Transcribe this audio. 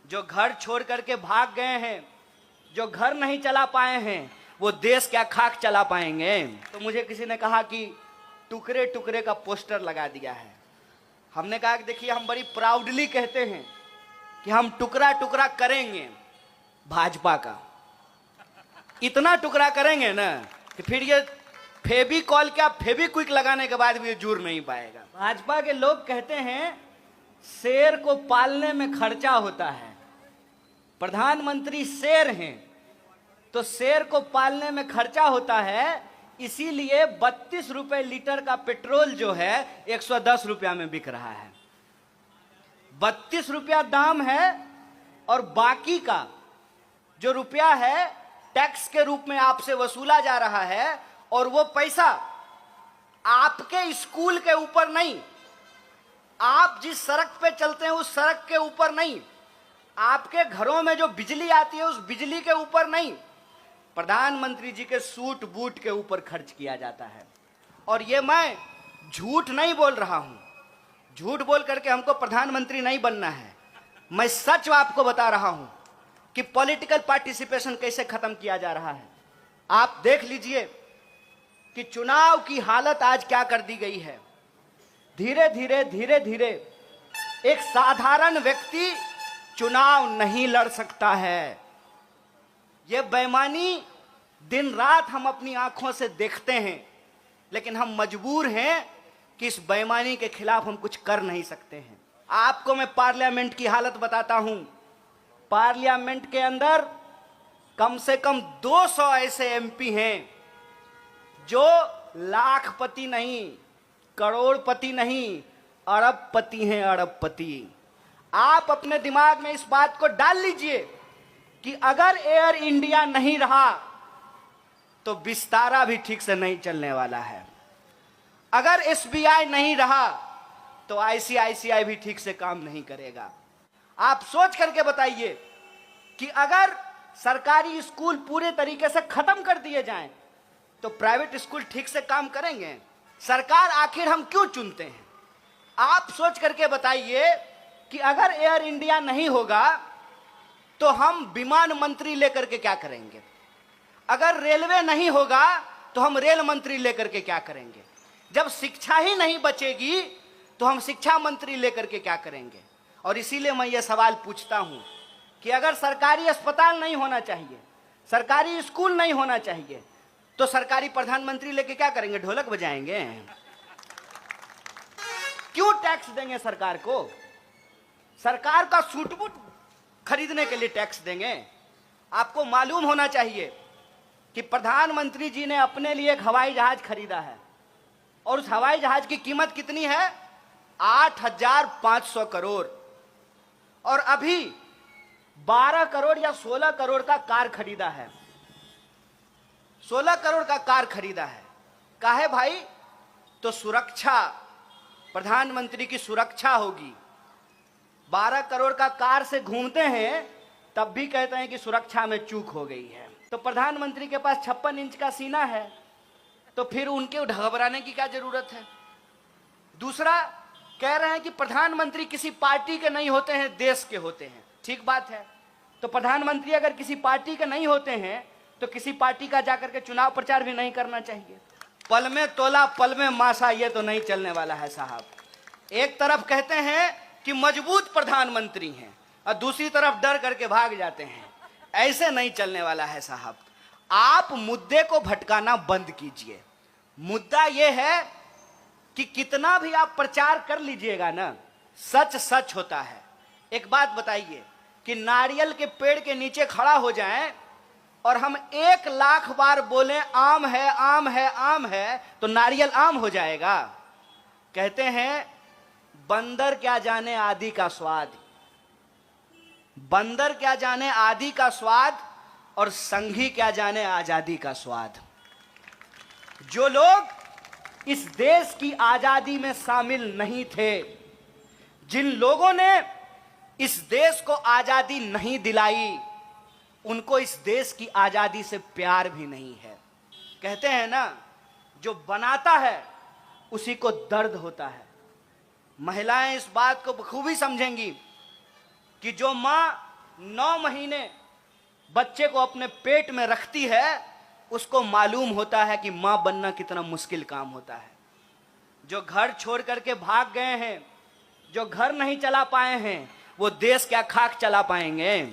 जो घर छोड़ करके भाग गए हैं, जो घर नहीं चला पाए हैं, वो देश क्या खाक चला पाएंगे। तो मुझे किसी ने कहा कि टुकड़े टुकड़े का पोस्टर लगा दिया है। हमने कहा कि देखिए, हम बड़ी प्राउडली कहते हैं कि हम टुकड़ा टुकड़ा करेंगे भाजपा का। इतना टुकड़ा करेंगे ना कि फिर ये फेविकॉल क्या फेविक्विक लगाने के बाद भी ये जुड़ नहीं पाएगा। भाजपा के लोग कहते हैं शेर को पालने में खर्चा होता है। प्रधानमंत्री शेर हैं तो शेर को पालने में खर्चा होता है, इसीलिए 32 रुपए लीटर का पेट्रोल जो है 110 रुपया में बिक रहा है। 32 रुपया दाम है और बाकी का जो रुपया है टैक्स के रूप में आपसे वसूला जा रहा है, और वो पैसा आपके स्कूल के ऊपर नहीं, आप जिस सड़क पे चलते हैं उस सड़क के ऊपर नहीं, आपके घरों में जो बिजली आती है उस बिजली के ऊपर नहीं, प्रधानमंत्री जी के सूट बूट के ऊपर खर्च किया जाता है। और ये मैं झूठ नहीं बोल रहा हूं, झूठ बोल करके हमको प्रधानमंत्री नहीं बनना है, मैं सच आपको बता रहा हूं कि पॉलिटिकल पार्टिसिपेशन कैसे खत्म किया जा रहा है। आप देख लीजिए कि चुनाव की हालत आज क्या कर दी गई है। धीरे धीरे एक साधारण व्यक्ति चुनाव नहीं लड़ सकता है। यह बेईमानी दिन रात हम अपनी आंखों से देखते हैं, लेकिन हम मजबूर हैं कि इस बेईमानी के खिलाफ हम कुछ कर नहीं सकते हैं। आपको मैं पार्लियामेंट की हालत बताता हूं। पार्लियामेंट के अंदर कम से कम 200 ऐसे एमपी हैं जो लाखपति नहीं, करोड़पति नहीं, अरबपति हैं, अरबपति। आप अपने दिमाग में इस बात को डाल लीजिए कि अगर एयर इंडिया नहीं रहा तो विस्तारा भी ठीक से नहीं चलने वाला है। अगर एसबीआई नहीं रहा तो आईसीआईसीआई भी ठीक से काम नहीं करेगा। आप सोच करके बताइए कि अगर सरकारी स्कूल पूरे तरीके से खत्म कर दिए जाएं तो प्राइवेट स्कूल ठीक से काम करेंगे? सरकार आखिर हम क्यों चुनते हैं? आप सोच करके बताइए कि अगर एयर इंडिया नहीं होगा तो हम विमान मंत्री लेकर के क्या करेंगे? अगर रेलवे नहीं होगा तो हम रेल मंत्री लेकर के क्या करेंगे? जब शिक्षा ही नहीं बचेगी तो हम शिक्षा मंत्री लेकर के क्या करेंगे? और इसीलिए मैं ये सवाल पूछता हूं कि अगर सरकारी अस्पताल नहीं होना चाहिए, सरकारी स्कूल नहीं होना चाहिए, तो सरकारी प्रधानमंत्री लेके क्या करेंगे? ढोलक बजाएंगे? क्यों टैक्स देंगे सरकार को? सरकार का सूट बूट खरीदने के लिए टैक्स देंगे? आपको मालूम होना चाहिए कि प्रधानमंत्री जी ने अपने लिए एक हवाई जहाज खरीदा है, और उस हवाई जहाज की कीमत कितनी है? 8,500 करोड़। और अभी 12 करोड़ या 16 करोड़ का कार खरीदा है। 16 करोड़ का कार खरीदा है। काहे भाई? तो सुरक्षा, प्रधानमंत्री की सुरक्षा होगी। 12 करोड़ का कार से घूमते हैं तब भी कहते हैं कि सुरक्षा में चूक हो गई है। तो प्रधानमंत्री के पास 56 इंच का सीना है, तो फिर उनके घबराने की क्या जरूरत है? दूसरा, कह रहे हैं कि प्रधानमंत्री किसी पार्टी के नहीं होते हैं, देश के होते हैं। ठीक बात है। तो प्रधानमंत्री अगर किसी पार्टी के नहीं होते हैं तो किसी पार्टी का जाकर के चुनाव प्रचार भी नहीं करना चाहिए। पल में तोला पल में मासा, ये तो नहीं चलने वाला है साहब। एक तरफ कहते हैं कि मजबूत प्रधानमंत्री हैं और दूसरी तरफ डर करके भाग जाते हैं। ऐसे नहीं चलने वाला है साहब। आप मुद्दे को भटकाना बंद कीजिए। मुद्दा यह है कि कितना भी आप प्रचार कर लीजिएगा ना, सच सच होता है। एक बात बताइए कि नारियल के पेड़ के नीचे खड़ा हो जाएं और हम 1 लाख बार बोलें आम है आम है आम है, तो नारियल आम हो जाएगा? कहते हैं बंदर क्या जाने आदि का स्वाद, बंदर क्या जाने आदि का स्वाद, और संघी क्या जाने आजादी का स्वाद। जो लोग इस देश की आजादी में शामिल नहीं थे, जिन लोगों ने इस देश को आजादी नहीं दिलाई, उनको इस देश की आजादी से प्यार भी नहीं है। कहते हैं ना, जो बनाता है उसी को दर्द होता है। महिलाएं इस बात को बखूबी समझेंगी कि जो मां 9 महीने बच्चे को अपने पेट में रखती है, उसको मालूम होता है कि मां बनना कितना मुश्किल काम होता है। जो घर छोड़ करके भाग गए हैं, जो घर नहीं चला पाए हैं, वो देश क्या खाक चला पाएंगे।